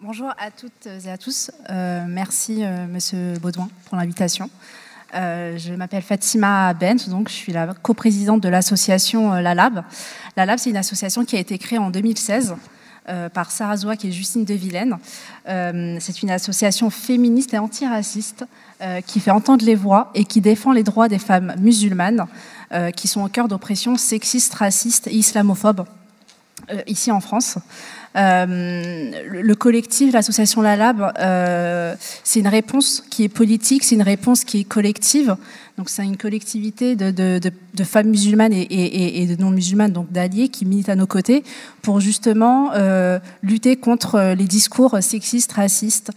Bonjour à toutes et à tous. Merci Monsieur Baudouin pour l'invitation. Je m'appelle Fatima Bent, donc je suis la coprésidente de l'association La Lab. La Lab, c'est une association qui a été créée en 2016 par Sarah Zouak et Justine Devilaine. C'est une association féministe et antiraciste qui fait entendre les voix et qui défend les droits des femmes musulmanes qui sont au cœur d'oppressions sexistes, racistes et islamophobes ici en France. Le collectif, l'association La Lab, c'est une réponse qui est politique, c'est une réponse qui est collective. Donc c'est une collectivité de femmes musulmanes et de non-musulmanes, donc d'alliés, qui militent à nos côtés pour justement lutter contre les discours sexistes, racistes,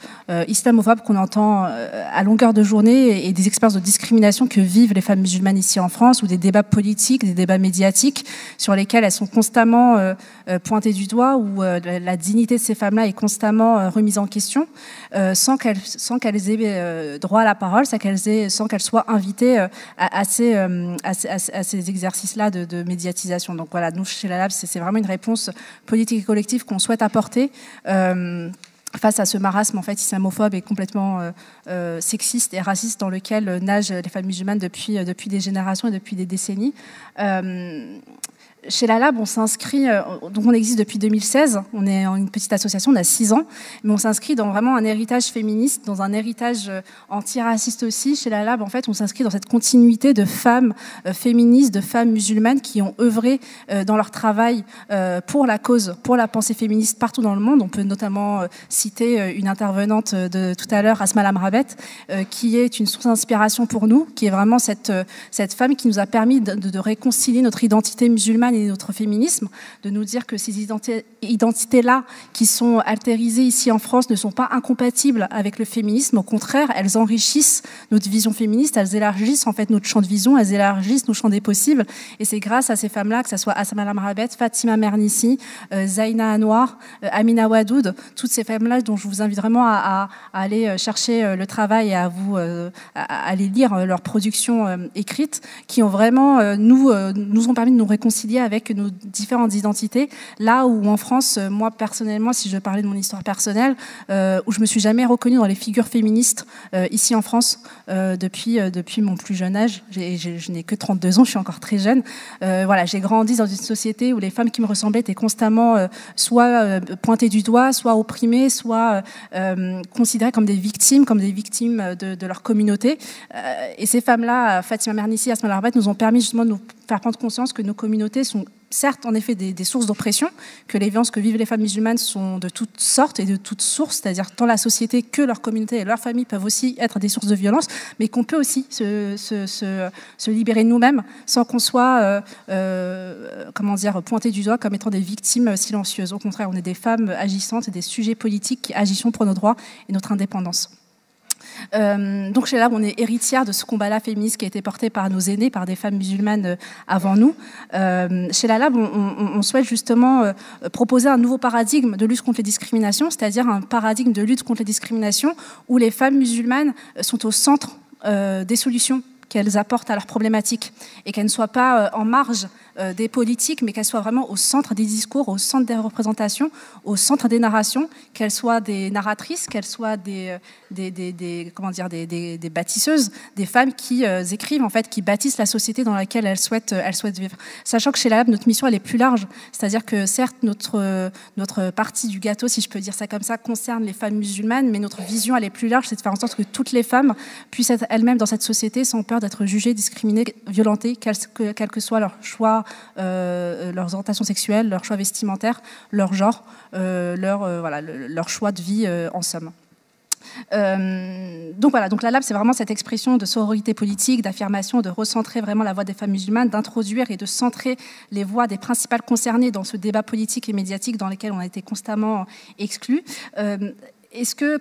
islamophobes qu'on entend à longueur de journée et des expériences de discrimination que vivent les femmes musulmanes ici en France, ou des débats politiques, des débats médiatiques sur lesquels elles sont constamment pointées du doigt, où la dignité de ces femmes-là est constamment remise en question, sans qu'elles aient droit à la parole, sans qu'elles soient invitées à ces exercices-là de médiatisation. Donc voilà, nous, chez La Lab, c'est vraiment une réponse politique et collective qu'on souhaite apporter face à ce marasme en fait islamophobe et complètement sexiste et raciste dans lequel nagent les femmes musulmanes depuis des générations et depuis des décennies. Chez La Lab, on s'inscrit, donc on existe depuis 2016, on est une petite association, on a 6 ans, mais on s'inscrit dans vraiment un héritage féministe, dans un héritage antiraciste aussi. Chez La Lab, en fait, on s'inscrit dans cette continuité de femmes féministes, de femmes musulmanes qui ont œuvré dans leur travail pour la cause, pour la pensée féministe partout dans le monde. On peut notamment citer une intervenante de tout à l'heure, Asma Lamrabet, qui est une source d'inspiration pour nous, qui est vraiment cette femme qui nous a permis de réconcilier notre identité musulmane et notre féminisme, de nous dire que ces identités-là qui sont altérisées ici en France ne sont pas incompatibles avec le féminisme. Au contraire, elles enrichissent notre vision féministe, elles élargissent en fait notre champ de vision, elles élargissent nos champs des possibles. Et c'est grâce à ces femmes-là, que ce soit Asma Lamrabet, Fatima Mernissi, Zaina Anwar, Amina Wadoud, toutes ces femmes-là dont je vous invite vraiment à aller chercher le travail et à aller lire leurs productions écrites, qui ont vraiment nous ont permis de nous réconcilier avec nos différentes identités, là où en France, moi personnellement, si je parlais de mon histoire personnelle, où je me suis jamais reconnue dans les figures féministes ici en France depuis mon plus jeune âge. Je n'ai que 32 ans, je suis encore très jeune. Voilà, j'ai grandi dans une société où les femmes qui me ressemblaient étaient constamment soit pointées du doigt, soit opprimées, soit considérées comme des victimes de leur communauté. Et ces femmes-là, Fatima Mernissi, Asma Lamrabet, nous ont permis justement de nous faire prendre conscience que nos communautés sont certes en effet des sources d'oppression, que les violences que vivent les femmes musulmanes sont de toutes sortes et de toutes sources, c'est-à-dire tant la société que leur communauté et leur famille peuvent aussi être des sources de violence, mais qu'on peut aussi se libérer nous-mêmes sans qu'on soit pointé du doigt comme étant des victimes silencieuses. Au contraire, on est des femmes agissantes et des sujets politiques qui agissons pour nos droits et notre indépendance. Donc chez La Lab, on est héritière de ce combat-là féministe qui a été porté par nos aînés, par des femmes musulmanes avant nous. Chez La Lab, on souhaite justement proposer un nouveau paradigme de lutte contre les discriminations, c'est-à-dire un paradigme de lutte contre les discriminations où les femmes musulmanes sont au centre des solutions qu'elles apportent à leurs problématiques et qu'elles ne soient pas en marge des politiques, mais qu'elles soient vraiment au centre des discours, au centre des représentations, au centre des narrations, qu'elles soient des narratrices, qu'elles soient des bâtisseuses, des femmes qui écrivent, en fait, qui bâtissent la société dans laquelle elles souhaitent vivre. Sachant que chez La Lab, notre mission, elle est plus large. C'est-à-dire que, certes, notre partie du gâteau, si je peux dire ça comme ça, concerne les femmes musulmanes, mais notre vision, elle est plus large, c'est de faire en sorte que toutes les femmes puissent être elles-mêmes dans cette société sans peur d'être jugées, discriminées, violentées, quel que soit leur choix, leurs orientations sexuelles, leur choix vestimentaire, leur genre, leur choix de vie en somme. Donc voilà, donc La Lab, c'est vraiment cette expression de sororité politique, d'affirmation, de recentrer vraiment la voix des femmes musulmanes, d'introduire et de centrer les voix des principales concernées dans ce débat politique et médiatique dans lequel on a été constamment exclus.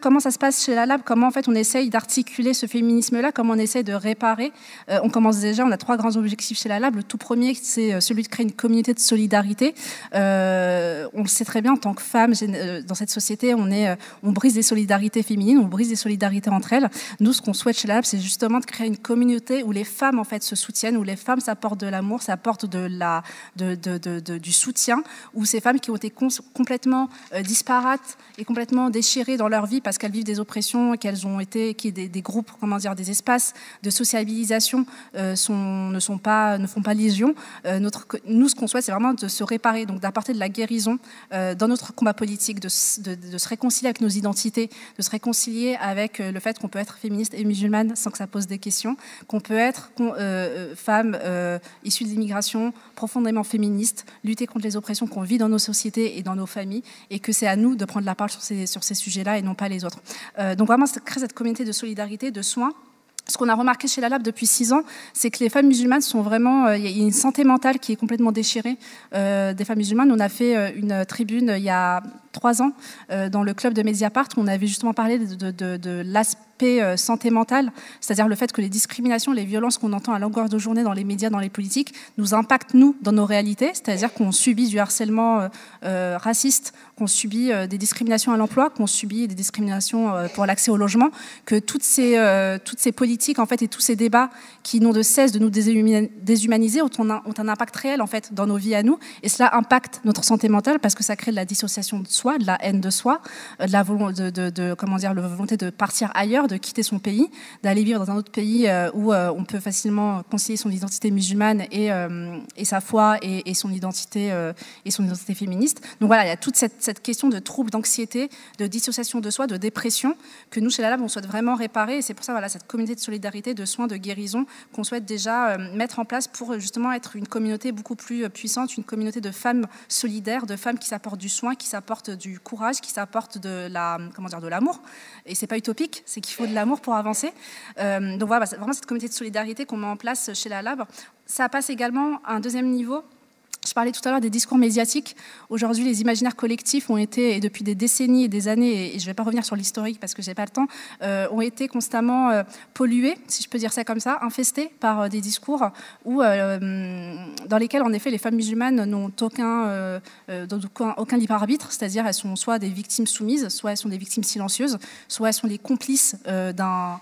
comment ça se passe chez la Lab? Comment en fait on essaye d'articuler ce féminisme-là? Comment on essaye de réparer? On commence déjà, on a 3 grands objectifs chez la Lab. Le tout premier, c'est celui de créer une communauté de solidarité. On le sait très bien, en tant que femme, dans cette société, on brise des solidarités féminines, on brise des solidarités entre elles. Nous, ce qu'on souhaite chez la Lab, c'est justement de créer une communauté où les femmes en fait se soutiennent, où les femmes s'apportent de l'amour, s'apportent du soutien, où ces femmes qui ont été complètement disparates et complètement déchirées dans leur vie parce qu'elles vivent des oppressions, qu'elles ont été, des groupes, comment dire, des espaces de sociabilisation ne font pas légion. Nous, ce qu'on souhaite, c'est vraiment de se réparer, donc d'apporter de la guérison dans notre combat politique, de se réconcilier avec nos identités, de se réconcilier avec le fait qu'on peut être féministe et musulmane sans que ça pose des questions, qu'on peut être femme issue de l'immigration, profondément féministe, lutter contre les oppressions qu'on vit dans nos sociétés et dans nos familles, et que c'est à nous de prendre la parole sur ces sujets-là et non pas les autres. Donc vraiment, créer cette communauté de solidarité, de soins. Ce qu'on a remarqué chez la Lab depuis 6 ans, c'est que les femmes musulmanes sont vraiment... Il y a une santé mentale qui est complètement déchirée des femmes musulmanes. On a fait une tribune il y a 3 ans dans le club de Mediapart où on avait justement parlé de l'aspect santé mentale, c'est-à-dire le fait que les discriminations, les violences qu'on entend à longueur de journée dans les médias, dans les politiques, nous impactent, nous, dans nos réalités, c'est-à-dire qu'on subit du harcèlement raciste, qu'on subit des discriminations à l'emploi, qu'on subit des discriminations pour l'accès au logement, que toutes ces politiques en fait, et tous ces débats qui n'ont de cesse de nous déshumaniser ont un impact réel en fait, dans nos vies à nous, et cela impacte notre santé mentale parce que ça crée de la dissociation de soi, de la haine de soi, de la volonté de partir ailleurs, de quitter son pays, d'aller vivre dans un autre pays où on peut facilement concilier son identité musulmane et sa foi et son identité féministe. Donc voilà, il y a toute cette question de troubles d'anxiété, de dissociation de soi, de dépression que nous, chez la Lab, on souhaite vraiment réparer. Et c'est pour ça, voilà, cette communauté de solidarité, de soins, de guérison qu'on souhaite déjà mettre en place pour justement être une communauté beaucoup plus puissante, une communauté de femmes solidaires, de femmes qui s'apportent du soin, qui s'apportent du courage, qui s'apportent de l'amour. Et c'est pas utopique, c'est qu'il faut de l'amour pour avancer. Donc voilà, c'est vraiment cette communauté de solidarité qu'on met en place chez la Lab. Ça passe également à un deuxième niveau. Je parlais tout à l'heure des discours médiatiques. Aujourd'hui, les imaginaires collectifs ont été, et depuis des décennies et des années, et je ne vais pas revenir sur l'historique parce que je n'ai pas le temps, ont été constamment pollués, si je peux dire ça comme ça, infestés par des discours dans lesquels, en effet, les femmes musulmanes n'ont aucun libre arbitre, c'est-à-dire elles sont soit des victimes soumises, soit elles sont des victimes silencieuses, soit elles sont les complices d'un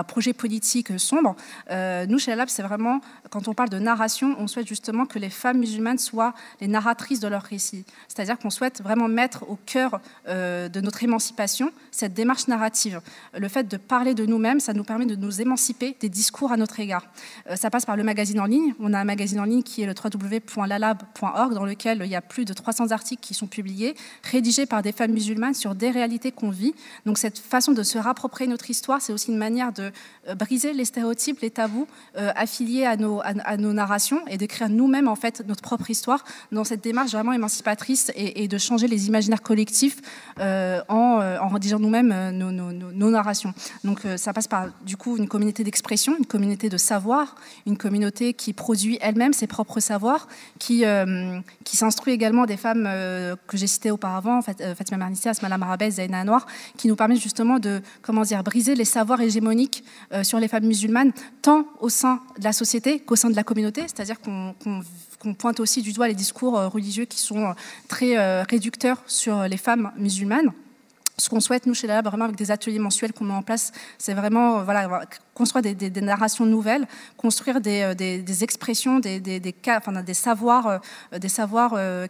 projet politique sombre. Nous, chez la Lab, c'est vraiment, quand on parle de narration, on souhaite justement que les femmes musulmanes soient les narratrices de leur récit. C'est-à-dire qu'on souhaite vraiment mettre au cœur de notre émancipation cette démarche narrative. Le fait de parler de nous-mêmes, ça nous permet de nous émanciper des discours à notre égard. Ça passe par le magazine en ligne. On a un magazine en ligne qui est le www.lalab.org dans lequel il y a plus de 300 articles qui sont publiés, rédigés par des femmes musulmanes sur des réalités qu'on vit. Donc cette façon de se rapproprier notre histoire, c'est aussi une manière de briser les stéréotypes, les tabous affiliés à nos narrations et d'écrire nous-mêmes en fait notre propre histoire dans cette démarche vraiment émancipatrice et de changer les imaginaires collectifs en rédigeant nous-mêmes nos narrations. Donc ça passe par du coup une communauté d'expression, une communauté de savoir, une communauté qui produit elle-même ses propres savoirs, qui s'instruit également des femmes que j'ai citées auparavant, Fatima Mernissi, Asma Lamarabe, Zaina Anwar, qui nous permettent justement de briser les savoirs hégémoniques sur les femmes musulmanes, tant au sein de la société qu'au sein de la communauté, c'est-à-dire qu'on pointe aussi du doigt les discours religieux qui sont très réducteurs sur les femmes musulmanes. Ce qu'on souhaite, nous, chez la Lab, vraiment avec des ateliers mensuels qu'on met en place, c'est vraiment construire des narrations nouvelles, construire des expressions, des savoirs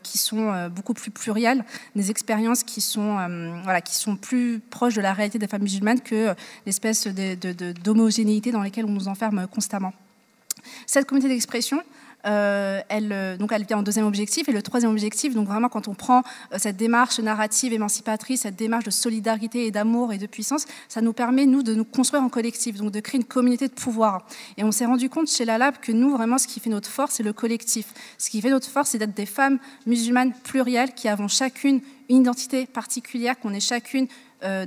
qui sont beaucoup plus pluriels, des expériences qui sont plus proches de la réalité des femmes musulmanes que l'espèce d'homogénéité dans laquelle on nous enferme constamment. Cette communauté d'expression, elle vient en deuxième objectif. Et le troisième objectif, donc vraiment quand on prend cette démarche narrative émancipatrice, cette démarche de solidarité et d'amour et de puissance, ça nous permet, nous, de nous construire en collectif, donc de créer une communauté de pouvoir. Et on s'est rendu compte chez la Lab que nous, vraiment, ce qui fait notre force, c'est le collectif. Ce qui fait notre force, c'est d'être des femmes musulmanes plurielles qui avons chacune une identité particulière, qu'on est chacune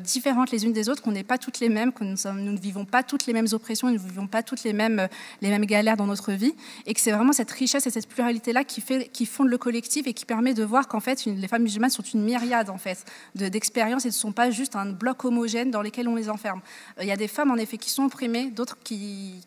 différentes les unes des autres, qu'on n'est pas toutes les mêmes, que nous ne vivons pas toutes les mêmes oppressions, nous ne vivons pas toutes les mêmes galères dans notre vie, et que c'est vraiment cette richesse et cette pluralité-là qui fonde le collectif et qui permet de voir qu'en fait, les femmes musulmanes sont une myriade en fait, d'expériences et ne sont pas juste un bloc homogène dans lequel on les enferme. Il y a des femmes en effet qui sont opprimées, d'autres qui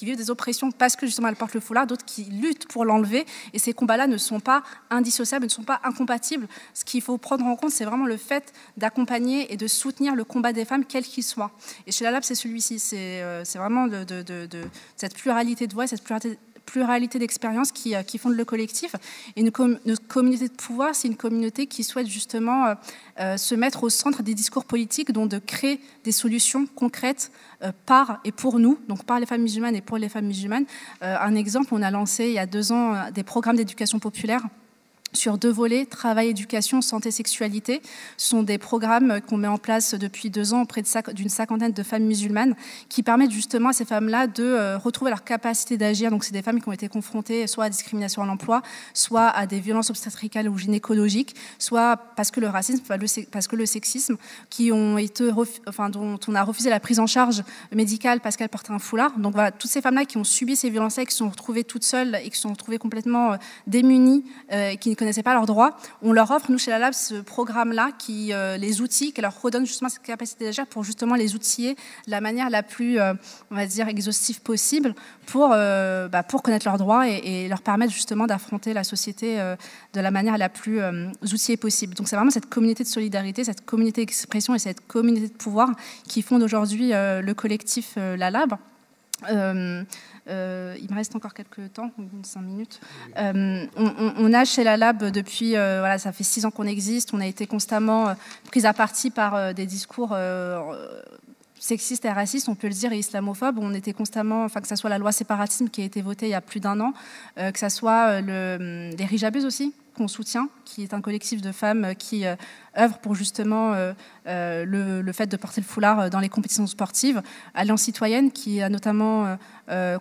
vivent des oppressions parce que justement elles portent le foulard, d'autres qui luttent pour l'enlever, et ces combats-là ne sont pas indissociables, ne sont pas incompatibles. Ce qu'il faut prendre en compte, c'est vraiment le fait d'accompagner et de soutenir le combat des femmes, quel qu'il soit. Et chez la Lab, c'est celui-ci. C'est vraiment de cette pluralité de voix, cette pluralité d'expériences qui fondent le collectif. Et notre communauté de pouvoir, c'est une communauté qui souhaite justement se mettre au centre des discours politiques, donc de créer des solutions concrètes par et pour nous, donc par les femmes musulmanes et pour les femmes musulmanes. Un exemple, on a lancé il y a 2 ans des programmes d'éducation populaire sur 2 volets, travail, éducation, santé, sexualité. Ce sont des programmes qu'on met en place depuis 2 ans auprès d'une 50aine de femmes musulmanes qui permettent justement à ces femmes-là de retrouver leur capacité d'agir. Donc c'est des femmes qui ont été confrontées soit à la discrimination à l'emploi, soit à des violences obstétricales ou gynécologiques, soit parce que le racisme, parce que le sexisme, dont on a refusé la prise en charge médicale parce qu'elles portaient un foulard. Donc voilà, toutes ces femmes-là qui ont subi ces violences-là, qui se sont retrouvées toutes seules et qui se sont retrouvées complètement démunies, qui ne connaissaient pas leurs droits, on leur offre, nous, chez la Lab, ce programme-là, les outils, qui leur redonne justement cette capacité d'agir pour justement les outiller de la manière la plus, on va dire, exhaustive possible pour connaître leurs droits et leur permettre justement d'affronter la société de la manière la plus outillée possible. Donc c'est vraiment cette communauté de solidarité, cette communauté d'expression et cette communauté de pouvoir qui fondent aujourd'hui le collectif La Lab. Il me reste encore quelques temps, 5 minutes. On a chez la Lab depuis, ça fait 6 ans qu'on existe, on a été constamment pris à partie par des discours sexistes et racistes, on peut le dire, et islamophobes. On était constamment, que ce soit la loi séparatisme qui a été votée il y a plus d'1 an, que ce soit les Hijabeuses aussi, qu'on soutient, qui est un collectif de femmes qui œuvre pour justement le fait de porter le foulard dans les compétitions sportives. Alliance citoyenne, qui a notamment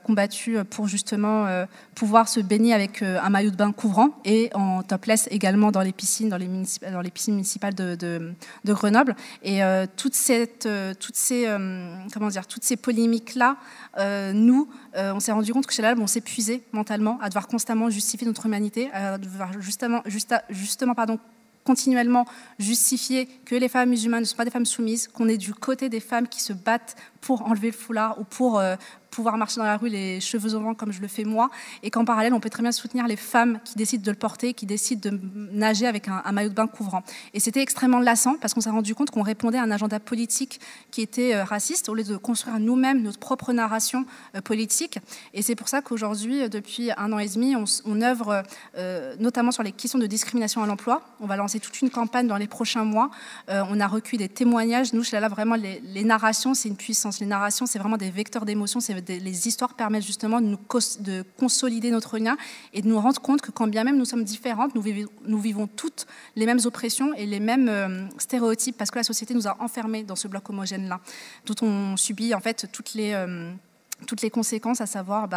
combattu pour justement pouvoir se baigner avec un maillot de bain couvrant et en topless également dans les piscines, dans les piscines municipales de Grenoble. Et toutes ces polémiques-là, on s'est rendu compte que chez la Lab, on s'épuisait mentalement à devoir constamment justifier notre humanité, à devoir justement continuellement justifier que les femmes musulmanes ne sont pas des femmes soumises, qu'on est du côté des femmes qui se battent pour enlever le foulard ou pour pouvoir marcher dans la rue les cheveux au vent comme je le fais moi, et qu'en parallèle, on peut très bien soutenir les femmes qui décident de le porter, qui décident de nager avec un maillot de bain couvrant. Et c'était extrêmement lassant parce qu'on s'est rendu compte qu'on répondait à un agenda politique qui était raciste au lieu de construire nous-mêmes notre propre narration politique. Et c'est pour ça qu'aujourd'hui, depuis 1 an et demi, on œuvre notamment sur les questions de discrimination à l'emploi. On va lancer toute une campagne dans les prochains mois. On a recueilli des témoignages. Nous, chez la Lab, vraiment, les narrations, c'est une puissance. Les narrations, c'est vraiment des vecteurs d'émotions, les histoires permettent justement de consolider notre lien et de nous rendre compte que quand bien même nous sommes différentes, nous vivons toutes les mêmes oppressions et les mêmes stéréotypes parce que la société nous a enfermés dans ce bloc homogène-là, dont on subit en fait toutes les conséquences, à savoir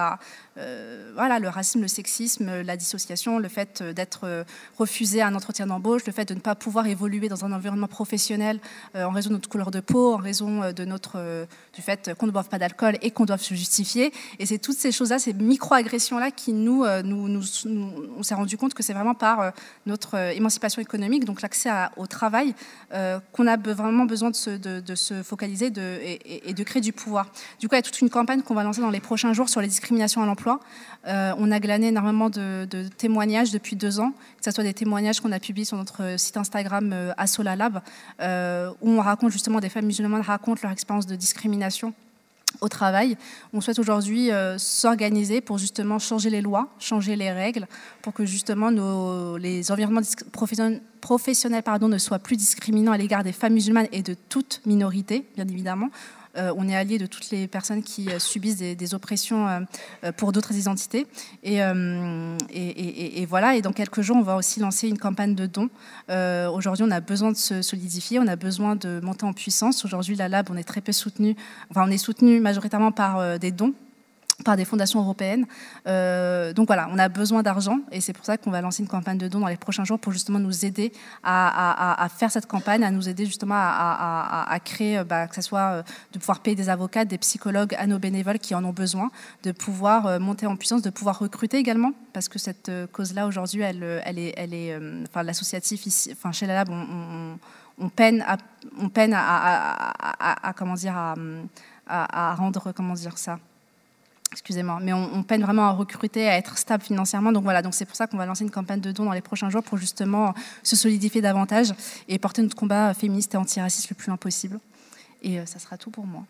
le racisme, le sexisme, la dissociation, le fait d'être refusé à un entretien d'embauche, le fait de ne pas pouvoir évoluer dans un environnement professionnel en raison de notre couleur de peau, en raison du fait qu'on ne boive pas d'alcool et qu'on doit se justifier. Et c'est toutes ces choses-là, ces micro-agressions-là qui on s'est rendu compte que c'est vraiment par notre émancipation économique, donc l'accès au travail, qu'on a vraiment besoin de se focaliser et de créer du pouvoir. Du coup, il y a toute une campagne qu'on va lancer dans les prochains jours sur les discriminations à l'emploi. On a glané énormément de témoignages depuis 2 ans, que ce soit des témoignages qu'on a publiés sur notre site Instagram Assola Lab, où on raconte justement, des femmes musulmanes racontent leur expérience de discrimination au travail. On souhaite aujourd'hui s'organiser pour justement changer les lois, changer les règles, pour que justement les environnements professionnels ne soient plus discriminants à l'égard des femmes musulmanes et de toute minorité, bien évidemment. On est alliés de toutes les personnes qui subissent des oppressions pour d'autres identités. Et voilà, et dans quelques jours, on va aussi lancer une campagne de dons. Aujourd'hui, on a besoin de se solidifier, on a besoin de monter en puissance. Aujourd'hui, la Lab, on est très peu soutenu. On est soutenu majoritairement par des dons par des fondations européennes. Donc voilà, on a besoin d'argent et c'est pour ça qu'on va lancer une campagne de dons dans les prochains jours pour justement nous aider à faire cette campagne, à nous aider justement à créer, que ce soit de pouvoir payer des avocats, des psychologues à nos bénévoles qui en ont besoin, de pouvoir monter en puissance, de pouvoir recruter également, parce que cette cause-là aujourd'hui, elle est l'associatif ici, chez la Lab, on peine à comment dire, à rendre, comment dire ça. Excusez-moi, mais on peine vraiment à recruter, à être stable financièrement. Donc voilà, donc c'est pour ça qu'on va lancer une campagne de dons dans les prochains jours pour justement se solidifier davantage et porter notre combat féministe et antiraciste le plus loin possible. Et ça sera tout pour moi.